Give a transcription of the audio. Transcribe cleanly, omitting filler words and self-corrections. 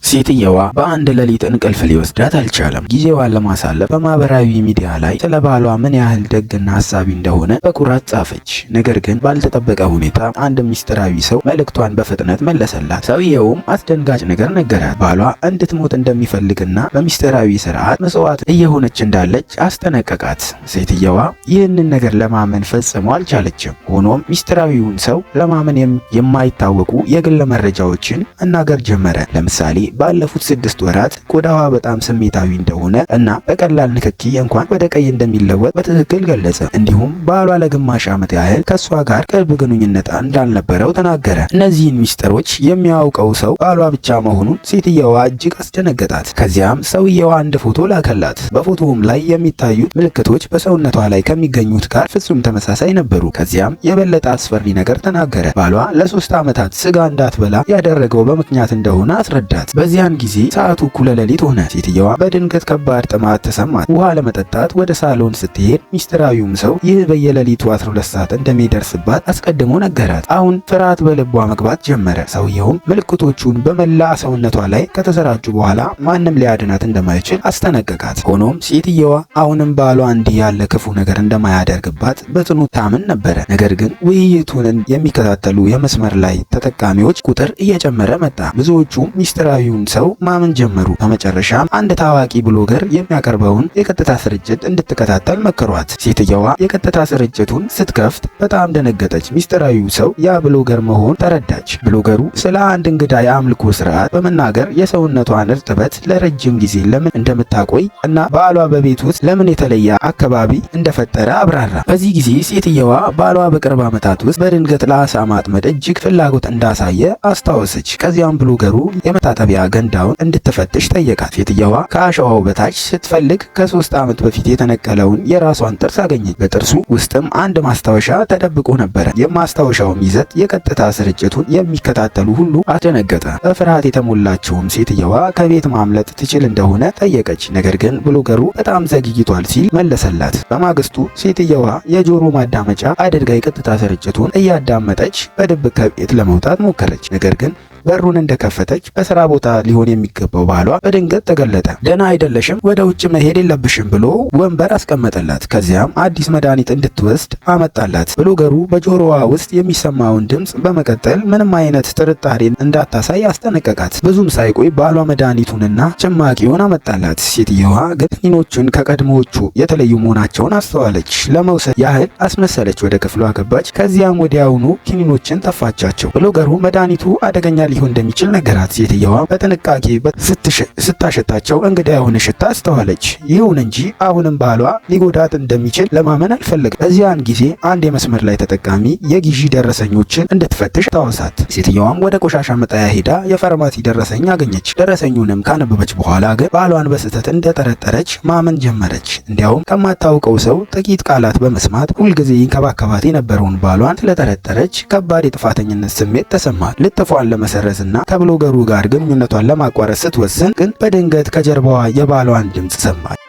ሴትየዋ በአንድ ሌሊት እንቅልፍ ሊወስዳት አልቻለም። ጊዜዋን ለማሳለፍ በማህበራዊ ሚዲያ ላይ ስለ ባሏ ምን ያህል ደግና ሀሳቢ እንደሆነ በኩራት ጻፈች። ነገር ግን ባልተጠበቀ ሁኔታ አንድ ምስጢራዊ ሰው መልእክቷን በፍጥነት መለሰላት። ሰውየውም አስደንጋጭ ነገር ነገራት። ባሏ እንድትሞት እንደሚፈልግና በምስጢራዊ ስርዓት መስዋዕት እየሆነች እንዳለች አስጠነቀቃት። ሴትየዋ ይህንን ነገር ለማመን ፈጽሞ አልቻለችም። ሆኖም ምስጢራዊውን ሰው ለማመን የማይታወቁ የግል መረጃዎችን መናገር ጀመረ። ለምሳሌ ባለፉት 6 ወራት ቆዳዋ በጣም ስሜታዊ እንደሆነ እና በቀላል ንክኪ እንኳን ወደ ቀይ እንደሚለወጥ በትክክል ገለጸ። እንዲሁም ባሏ ለግማሽ ዓመት ያህል ከሷ ጋር ቅርብ ግንኙነት እንዳልነበረው ተናገረ። እነዚህን ሚስጥሮች የሚያውቀው ሰው ባሏ ብቻ መሆኑን ሴትየዋ እጅግ አስደነገጣት። ከዚያም ሰውየው አንድ ፎቶ ላከላት። በፎቶውም ላይ የሚታዩት ምልክቶች በሰውነቷ ላይ ከሚገኙት ጋር ፍጹም ተመሳሳይ ነበሩ። ከዚያም የበለጠ አስፈሪ ነገር ተናገረ። ባሏ ለ3 ዓመታት ስጋ እንዳትበላ ያደረገው በምክንያት እንደሆነ አስረዳት። በዚያን ጊዜ ሰዓቱ እኩለ ሌሊት ሆነ። ሴትየዋ በድንገት ከባድ ጥማት ተሰማት። ውሃ ለመጠጣት ወደ ሳሎን ስትሄድ ሚስጥራዊውም ሰው ይህ በየሌሊቱ 12 ሰዓት እንደሚደርስባት አስቀድሞ ነገራት። አሁን ፍርሃት በልቧ መግባት ጀመረ። ሰውየውም ምልክቶቹን በመላ ሰውነቷ ላይ ከተሰራጩ በኋላ ማንም ሊያድናት እንደማይችል አስጠነቀቃት። ሆኖም ሴትየዋ አሁንም ባሏ እንዲህ ያለ ክፉ ነገር እንደማያደርግባት በጽኑ ታምን ነበረ። ነገር ግን ውይይቱን የሚከታተሉ የመስመር ላይ ተጠቃሚዎች ቁጥር እየጨመረ መጣ። ብዙዎቹም ሚስጥራዊውን ሰው ማመን ጀመሩ። በመጨረሻም አንድ ታዋቂ ብሎገር የሚያቀርበውን የቀጥታ ስርጭት እንድትከታተል መከሯት። ሴትየዋ የቀጥታ ስርጭቱን ስትከፍት በጣም ደነገጠች። ሚስጥራዊው ሰው ያ ብሎገር መሆን ተረዳች። ብሎገሩ ስለ አንድ እንግዳ የአምልኮ ስርዓት በመናገር የሰውነቷን እርጥበት ለረጅም ጊዜ ለምን እንደምታቆይ እና ባሏ በቤት ውስጥ ለምን የተለየ አካባቢ እንደፈጠረ አብራራ። በዚህ ጊዜ ሴትየዋ ባሏ በቅርብ ዓመታት ውስጥ በድንገት ለአሳ ማጥመድ እጅግ ፍላጎት እንዳሳየ አስታወሰች። ከዚያም ብሎገሩ የመታጠቢያ ገንዳውን እንድትፈትሽ ጠየቃት። ሴትየዋ ከአሸዋው በታች ስትፈልግ ከ3 ዓመት በፊት የተነቀለውን የራሷን ጥርስ አገኘች። በጥርሱ ውስጥም አንድ ማስታወሻ ተደብቆ ነበረ። የማስታወሻውም ይዘት የቀጥታ ስርጭቱን የሚከታተሉ ሁሉ አስደነገጠ። በፍርሃት የተሞላችውም ሴትየዋ ከቤት ማምለጥ ትችል እንደሆነ ጠየቀች። ነገር ግን ብሎገሩ በጣም ዘግይቷል ሲል መለሰላት። በማግስቱ ሴትየዋ የጆሮ ማዳመጫ አድርጋ የቀጥታ ስርጭቱን እያዳመጠች በድብቅ ከቤት ለመውጣት ሞከረች። ነገር ግን በሩን እንደከፈተች በስራ ቦታ ሊሆን የሚገባው ባሏ በድንገት ተገለጠ። ደህና አይደለሽም፣ ወደ ውጭ መሄድ የለብሽም ብሎ ወንበር አስቀመጠላት። ከዚያም አዲስ መድኃኒት እንድትወስድ አመጣላት። ብሎገሩ በጆሮዋ ውስጥ የሚሰማውን ድምፅ በመቀጠል ምንም አይነት ጥርጣሬን እንዳታሳይ አስጠነቀቃት። ብዙም ሳይቆይ ባሏ መድኃኒቱንና ጭማቂውን አመጣላት። ሴትየዋ ግን ክኒኖቹን ከቀድሞዎቹ የተለዩ መሆናቸውን አስተዋለች። ለመውሰድ ያህል አስመሰለች። ወደ ክፍሏ ገባች። ከዚያም ወዲያውኑ ክኒኖችን ተፋቻቸው። ብሎገሩ መድኃኒቱ አደገኛ ሊሆን እንደሚችል ነገራት። ሴትየዋ በጥንቃቄ ስታሸታቸው እንግዳ የሆነ ሽታ አስተዋለች። ይሁን እንጂ አሁንም ባሏ ሊጎዳት እንደሚችል ለማመን አልፈለገም። በዚያን ጊዜ አንድ የመስመር ላይ ተጠቃሚ የግዢ ደረሰኞችን እንድትፈትሽ ታወሳት። ሴትየዋም ወደ ቆሻሻ መጣያ ሄዳ የፋርማሲ ደረሰኝ አገኘች። ደረሰኙንም ካነበበች በኋላ ግን ባሏን በስህተት እንደጠረጠረች ማመን ጀመረች። እንዲያውም ከማታውቀው ሰው ጥቂት ቃላት በመስማት ሁልጊዜ ይንከባከባት የነበረውን ባሏን ስለጠረጠረች ከባድ የጥፋተኝነት ስሜት ተሰማት። ልጥፏን ለመሰረዝና ከብሎገሩ ጋር ግንኙነቷን ለማቋረጥ ስትወስን ግን በድንገት ከጀርባዋ የባሏን ድምፅ ሰማች።